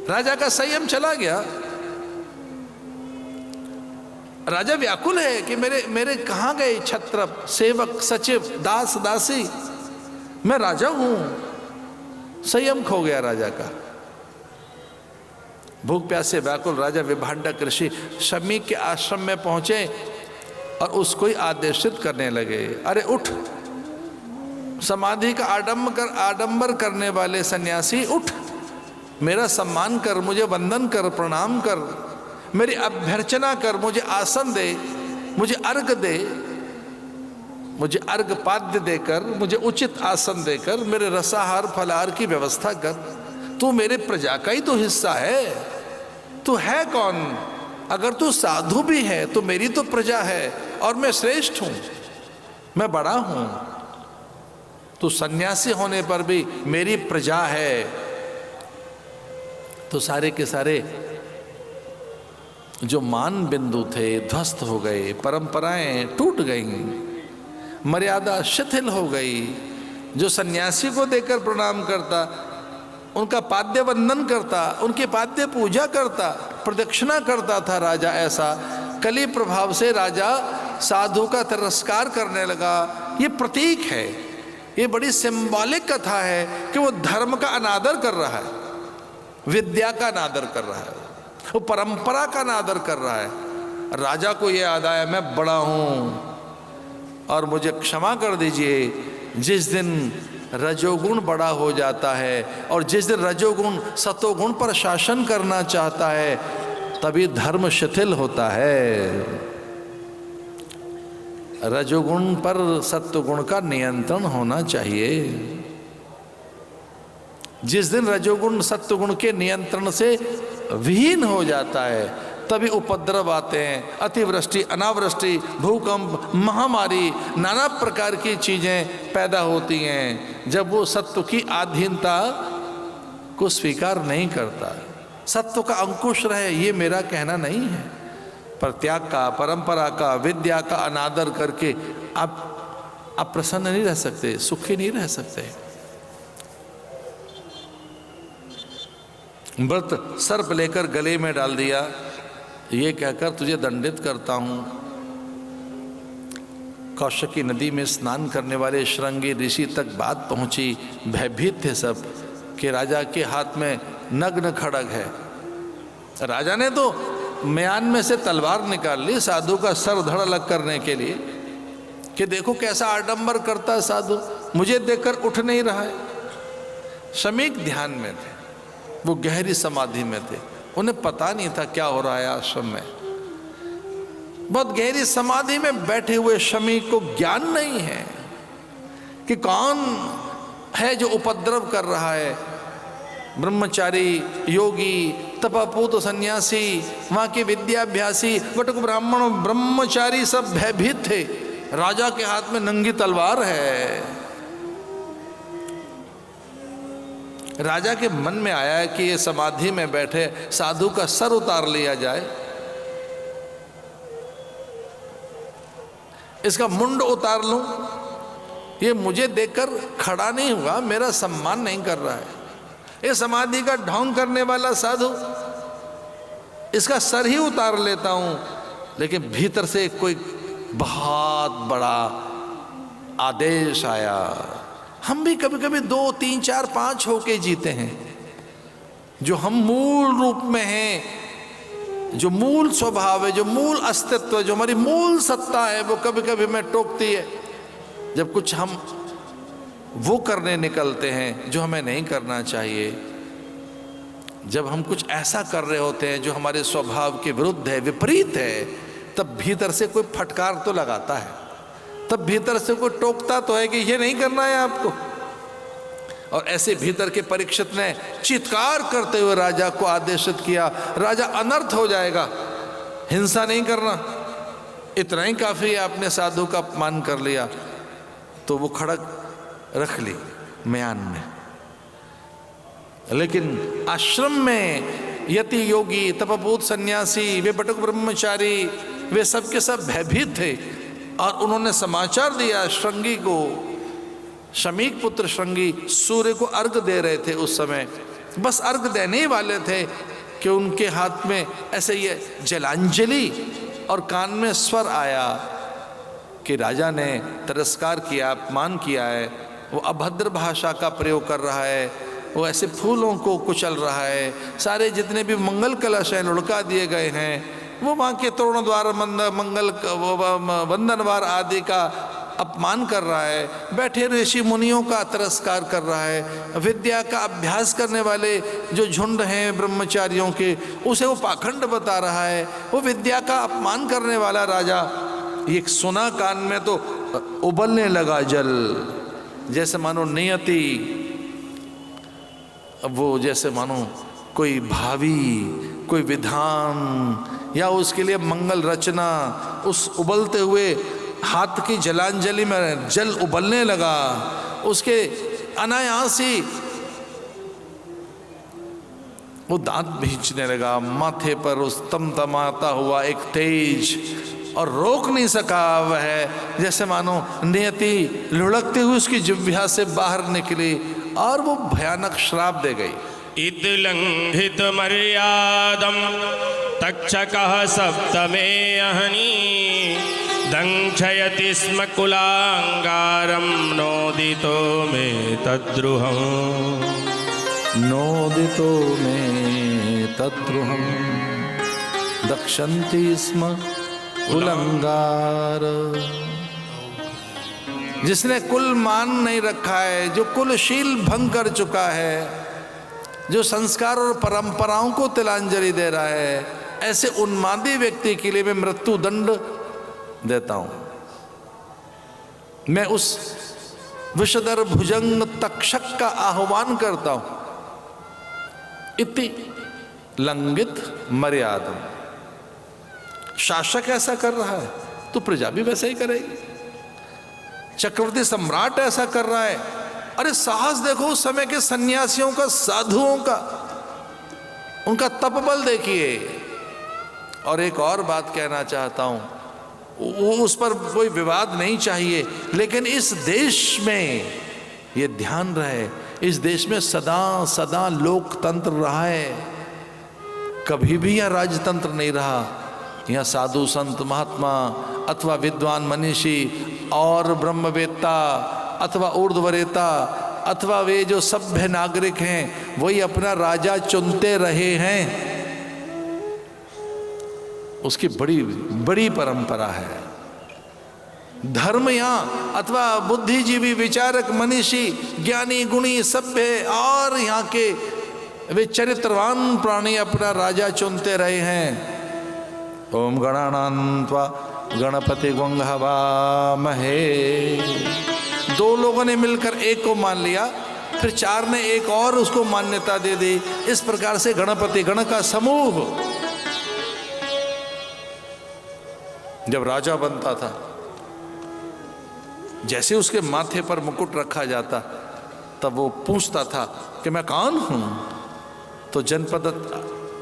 राजा का संयम चला गया। राजा व्याकुल है कि मेरे मेरे कहाँ गए छत्रप, सेवक, सचिव, दास, दासी? मैं राजा हूं। संयम खो गया राजा का। भूख प्यास से व्याकुल राजा विभांडक ऋषि शमीक के आश्रम में पहुंचे और उसको ही आदेशित करने लगे। अरे उठ, समाधि का आडंबर करने वाले सन्यासी, उठ, मेरा सम्मान कर, मुझे वंदन कर, प्रणाम कर, मेरी अभ्यर्चना कर, मुझे आसन दे, मुझे अर्घ दे, मुझे अर्घ पाद्य देकर, मुझे उचित आसन देकर मेरे रसाहार फलाहार की व्यवस्था कर। तू मेरे प्रजा का ही तो हिस्सा है। तू है कौन? अगर तू साधु भी है तो मेरी तो प्रजा है और मैं श्रेष्ठ हूं, मैं बड़ा हूं। तू सन्यासी होने पर भी मेरी प्रजा है। तो सारे के सारे जो मान बिंदु थे ध्वस्त हो गए, परंपराएं टूट गईं, मर्यादा शिथिल हो गई। जो सन्यासी को देकर प्रणाम करता, उनका पाद्य वंदन करता, उनकी पाद्य पूजा करता, प्रदक्षिणा करता था राजा, ऐसा कली प्रभाव से राजा साधु का तिरस्कार करने लगा। ये प्रतीक है, ये बड़ी सिंबॉलिक कथा है कि वो धर्म का अनादर कर रहा है, विद्या का अनादर कर रहा है, वो परंपरा का अनादर कर रहा है। राजा को ये याद आया, मैं बड़ा हूं और मुझे क्षमा कर दीजिए। जिस दिन रजोगुण बड़ा हो जाता है और जिस दिन रजोगुण सतोगुण पर शासन करना चाहता है, तभी धर्म शिथिल होता है। रजोगुण पर सत्वगुण का नियंत्रण होना चाहिए। जिस दिन रजोगुण सत्वगुण के नियंत्रण से विहीन हो जाता है, तभी उपद्रव आते हैं, अतिवृष्टि, अनावृष्टि, भूकंप, महामारी, नाना प्रकार की चीजें पैदा होती हैं। जब वो सत्व की अधीनता को स्वीकार नहीं करता, सत्व का अंकुश रहे, ये मेरा कहना नहीं है, पर त्याग का, परंपरा का, विद्या का अनादर करके आप प्रसन्न नहीं रह सकते, सुखी नहीं रह सकते। व्रत सर्प लेकर गले में डाल दिया, ये कहकर तुझे दंडित करता हूं। कौशिकी नदी में स्नान करने वाले श्रृंगी ऋषि तक बात पहुंची। भयभीत थे सब कि राजा के हाथ में नग्न खड्ग है। राजा ने तो म्यान में से तलवार निकाल ली साधु का सर धड़ अलग करने के लिए कि देखो कैसा आडंबर करता है साधु, मुझे देखकर उठ नहीं रहा है। शमीक ध्यान में थे, वो गहरी समाधि में थे, उन्हें पता नहीं था क्या हो रहा है आश्रम में। बहुत गहरी समाधि में बैठे हुए शमीक को ज्ञान नहीं है कि कौन है जो उपद्रव कर रहा है। ब्रह्मचारी, योगी, तपपूत सन्यासी, वहां के विद्याभ्यासी, वटुक ब्राह्मण, ब्रह्मचारी सब भयभीत थे। राजा के हाथ में नंगी तलवार है। राजा के मन में आया है कि ये समाधि में बैठे साधु का सर उतार लिया जाए, इसका मुंड उतार लूं। ये मुझे देखकर खड़ा नहीं हुआ, मेरा सम्मान नहीं कर रहा है। ये समाधि का ढोंग करने वाला साधु, इसका सर ही उतार लेता हूं। लेकिन भीतर से कोई बहुत बड़ा आदेश आया। हम भी कभी कभी 2, 3, 4, 5 होके जीते हैं। जो हम मूल रूप में हैं, जो मूल स्वभाव है, जो मूल अस्तित्व है, जो हमारी मूल सत्ता है, वो कभी कभी हमें टोकती है। जब कुछ हम वो करने निकलते हैं जो हमें नहीं करना चाहिए, जब हम कुछ ऐसा कर रहे होते हैं जो हमारे स्वभाव के विरुद्ध है, विपरीत है, तब भीतर से कोई फटकार तो लगाता है, तब भीतर से कोई टोकता तो है कि ये नहीं करना है आपको। और ऐसे भीतर के परीक्षित ने चित्कार करते हुए राजा को आदेशित किया, राजा अनर्थ हो जाएगा, हिंसा नहीं करना, इतना ही काफी है, आपने साधु का अपमान कर लिया। तो वो खड़ग रख ली म्यान में। लेकिन आश्रम में यति, योगी, तपपूत सन्यासी, वे बटुक ब्रह्मचारी, वे सब के सब भयभीत थे। और उन्होंने समाचार दिया श्रृंगी को। शमीक पुत्र श्रृंगी सूर्य को अर्घ दे रहे थे उस समय। बस अर्घ देने ही वाले थे कि उनके हाथ में ऐसे ये जलांजलि और कान में स्वर आया कि राजा ने तिरस्कार किया, अपमान किया है, वो अभद्र भाषा का प्रयोग कर रहा है, वो ऐसे फूलों को कुचल रहा है, सारे जितने भी मंगल कलश हैं लुढ़का दिए गए हैं, वो वहाँ के तोरण द्वार मंगल वंदनवार आदि का अपमान कर रहा है, बैठे ऋषि मुनियों का तिरस्कार कर रहा है, विद्या का अभ्यास करने वाले जो झुंड हैं ब्रह्मचारियों के उसे वो पाखंड बता रहा है, वो विद्या का अपमान करने वाला राजा। ये सुना कान में तो उबलने लगा जल, जैसे मानो नियति, वो जैसे मानो कोई भावी, कोई विधान या उसके लिए मंगल रचना, उस उबलते हुए हाथ की जलांजलि में जल उबलने लगा, उसके अनायास ही वो दांत भींचने लगा, माथे पर उस तमतमाता हुआ एक तेज, और रोक नहीं सका वह, जैसे मानो नियति लुढ़कती हुई उसकी जिह्वा से बाहर निकली और वो भयानक श्राप दे गई। इत लंघित मर्यादम तक्षकः सप्तमे अहनी दंक्षयति स्म कुलांगारम नोदितो मे तद्रुहम् नोदितो मे तद्रुहम् दक्षन्ति स्म कुलंगार। जिसने कुल मान नहीं रखा है, जो कुलशील भंग कर चुका है, जो संस्कार और परंपराओं को तिलांजलि दे रहा है, ऐसे उन्मादी व्यक्ति के लिए मैं मृत्यु दंड देता हूं। मैं उस विषधर भुजंग तक्षक का आह्वान करता हूं। इति लंघित मर्यादा। शासक ऐसा कर रहा है तो प्रजा भी वैसा ही करेगी। चक्रवर्ती सम्राट ऐसा कर रहा है, अरे साहस देखो उस समय के सन्यासियों का, साधुओं का, उनका तपबल देखिए। और एक और बात कहना चाहता हूं, उस पर कोई विवाद नहीं चाहिए, लेकिन इस देश में ये ध्यान रहे, इस देश में सदा सदा लोकतंत्र रहा है, कभी भी यह राजतंत्र नहीं रहा। यहाँ साधु संत महात्मा अथवा विद्वान मनीषी और ब्रह्मवेत्ता अथवा ऊर्ध्वरेता अथवा वे जो सभ्य नागरिक हैं वही अपना राजा चुनते रहे हैं। उसकी बड़ी बड़ी परंपरा है। धर्म यहाँ अथवा बुद्धिजीवी विचारक मनीषी ज्ञानी गुणी सभ्य और यहाँ के वे चरित्रवान प्राणी अपना राजा चुनते रहे हैं। ओम गणानान्त्वा गणपति गं हवामहे। दो लोगों ने मिलकर एक को मान लिया, फिर चार ने एक और उसको मान्यता दे दी। इस प्रकार से गणपति, गण का समूह जब राजा बनता था, जैसे उसके माथे पर मुकुट रखा जाता तब वो पूछता था कि मैं कौन हूं। तो जनपद,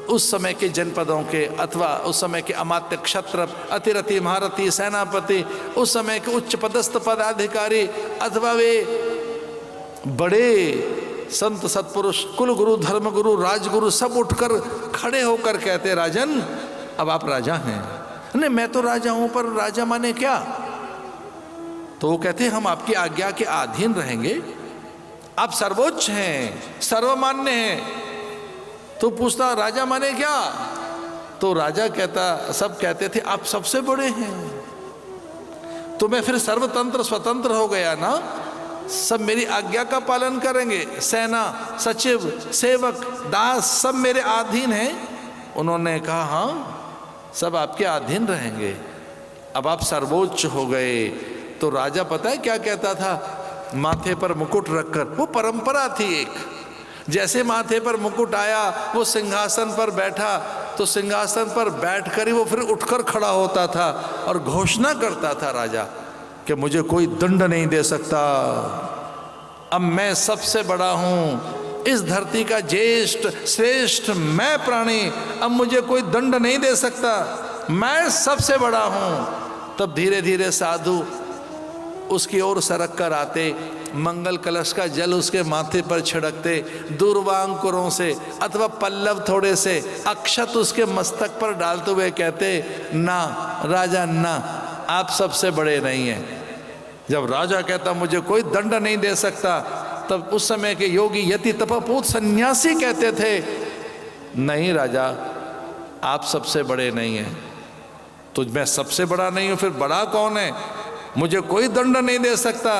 उस समय के जनपदों के अथवा उस समय के अमात्य, क्षत्रप, अतिरथी, महारथी, सेनापति, उस समय के उच्च पदस्थ पदाधिकारी अथवा वे बड़े संत सत्पुरुष, कुल गुरु, धर्म गुरु, राजगुरु सब उठकर खड़े होकर कहते, राजन अब आप राजा हैं। नहीं, मैं तो राजा हूं, पर राजा माने क्या? तो वो कहते हम आपकी आज्ञा के अधीन रहेंगे, आप सर्वोच्च हैं, सर्वमान्य हैं। तो पूछता राजा माने क्या? तो राजा कहता, सब कहते थे आप सबसे बड़े हैं। तो मैं फिर सर्वतंत्र स्वतंत्र हो गया ना, सब मेरी आज्ञा का पालन करेंगे, सेना, सचिव, सेवक, दास सब मेरे अधीन हैं। उन्होंने कहा हाँ सब आपके अधीन रहेंगे, अब आप सर्वोच्च हो गए। तो राजा पता है क्या कहता था? माथे पर मुकुट रखकर, वो परंपरा थी एक, जैसे माथे पर मुकुट आया वो सिंहासन पर बैठा, तो सिंहासन पर बैठकर ही वो फिर उठकर खड़ा होता था और घोषणा करता था राजा कि मुझे कोई दंड नहीं दे सकता, अब मैं सबसे बड़ा हूं, इस धरती का ज्येष्ठ श्रेष्ठ मैं प्राणी, अब मुझे कोई दंड नहीं दे सकता, मैं सबसे बड़ा हूं। तब धीरे धीरे साधु उसकी ओर सरक कर आते मंगल कलश का जल उसके माथे पर छिड़कते, दूर्वांकुरों से अथवा पल्लव थोड़े से अक्षत उसके मस्तक पर डालते हुए कहते, ना राजा ना, आप सबसे बड़े नहीं हैं। जब राजा कहता मुझे कोई दंड नहीं दे सकता, तब उस समय के योगी यति तपपूत सन्यासी कहते थे, नहीं राजा आप सबसे बड़े नहीं हैं। तो मैं सबसे बड़ा नहीं हूं, फिर बड़ा कौन है? मुझे कोई दंड नहीं दे सकता।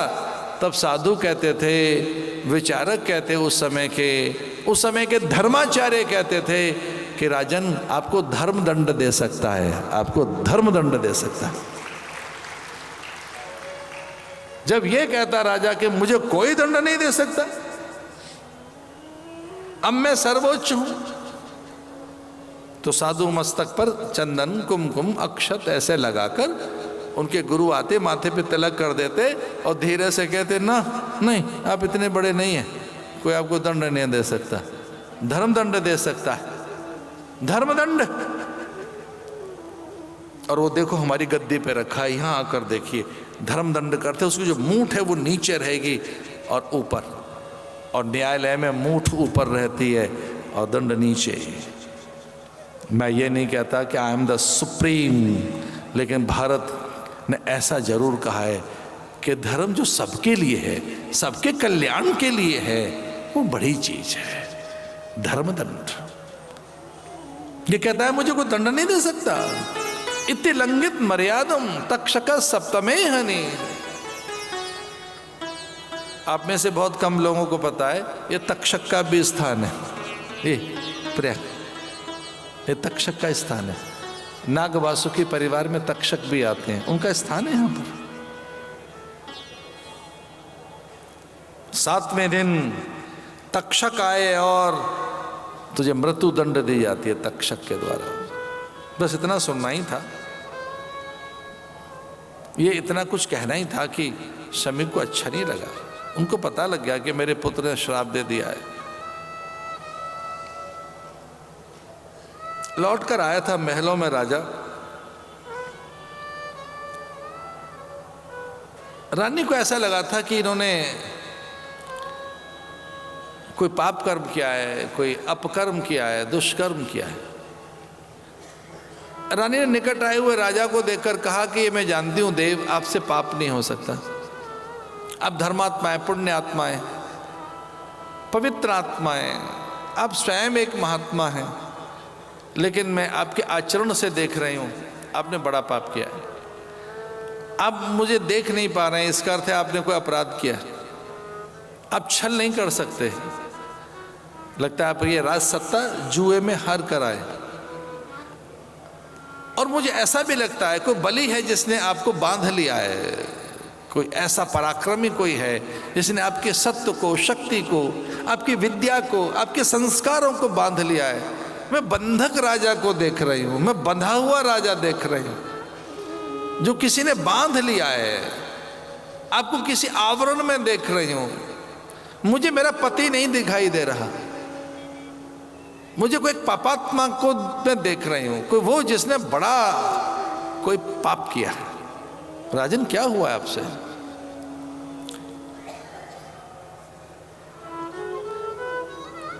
तब साधु कहते थे, विचारक कहते, उस समय के धर्माचार्य कहते थे कि राजन आपको धर्म दंड दे सकता है, आपको धर्म दंड दे सकता है। जब ये कहता राजा कि मुझे कोई दंड नहीं दे सकता, अब मैं सर्वोच्च हूं, तो साधु मस्तक पर चंदन कुमकुम अक्षत ऐसे लगाकर उनके गुरु आते, माथे पे तिलक कर देते और धीरे से कहते, ना नहीं आप इतने बड़े नहीं हैं, कोई आपको दंड नहीं दे सकता, धर्म दंड दे सकता है, धर्म दंड। और वो देखो हमारी गद्दी पे रखा है, यहां आकर देखिए धर्म दंड करते, उसकी जो मूठ है वो नीचे रहेगी और ऊपर, और न्यायालय में मूठ ऊपर रहती है और दंड नीचे। मैं ये नहीं कहता कि आई एम द सुप्रीम, लेकिन भारत ने ऐसा जरूर कहा है कि धर्म जो सबके लिए है, सबके कल्याण के लिए है, वो बड़ी चीज है, धर्म दंड। ये कहता है मुझे कोई दंड नहीं दे सकता। इति लंघित मर्यादम तक्षक सप्तमे हनि। आप में से बहुत कम लोगों को पता है ये तक्षक का भी स्थान है, ये प्रयाग, ये तक्षक का स्थान है। नाग वासुकी परिवार में तक्षक भी आते हैं, उनका स्थान है यहां पर। 7वें दिन तक्षक आए और तुझे मृत्यु दंड दी जाती है तक्षक के द्वारा। बस इतना सुनना ही था, ये इतना कुछ कहना ही था कि शमी को अच्छा नहीं लगा। उनको पता लग गया कि मेरे पुत्र ने श्राप दे दिया है। लौट कर आया था महलों में राजा, रानी को ऐसा लगा था कि इन्होंने कोई पाप कर्म किया है, कोई अपकर्म किया है, दुष्कर्म किया है। रानी ने निकट आए हुए राजा को देखकर कहा कि ये मैं जानती हूं देव, आपसे पाप नहीं हो सकता, आप धर्मात्मा है, पुण्य आत्मा है, पवित्र आत्मा है, आप स्वयं एक महात्मा हैं, लेकिन मैं आपके आचरण से देख रही हूं आपने बड़ा पाप किया है। आप मुझे देख नहीं पा रहे हैं, इसका अर्थ है आपने कोई अपराध किया। आप छल नहीं कर सकते, लगता है आप ये राज सत्ता जुए में हार कर आए। और मुझे ऐसा भी लगता है कोई बलि है जिसने आपको बांध लिया है, कोई ऐसा पराक्रमी कोई है जिसने आपके सत्य को, शक्ति को, आपकी विद्या को, आपके संस्कारों को बांध लिया है। मैं बंधक राजा को देख रही हूं, मैं बंधा हुआ राजा देख रही हूं जो किसी ने बांध लिया है। आपको किसी आवरण में देख रही हूं। मुझे मेरा पति नहीं दिखाई दे रहा, मुझे कोई एक पापात्मा को मैं देख रही हूं, कोई वो जिसने बड़ा कोई पाप किया है। राजन क्या हुआ है आपसे?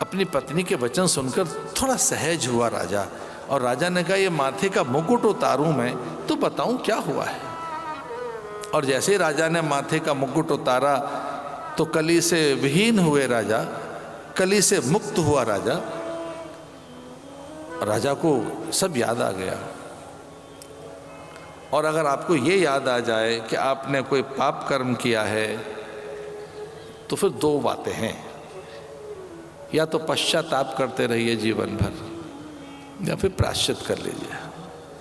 अपनी पत्नी के वचन सुनकर थोड़ा सहज हुआ राजा, और राजा ने कहा ये माथे का मुकुट उतारूं मैं तो बताऊं क्या हुआ है। और जैसे ही राजा ने माथे का मुकुट उतारा तो कली से विहीन हुए राजा, कली से मुक्त हुआ राजा। राजा को सब याद आ गया। और अगर आपको ये याद आ जाए कि आपने कोई पाप कर्म किया है तो फिर दो बातें हैं, या तो पश्चाताप करते रहिए जीवन भर, या फिर प्रायश्चित कर लीजिए।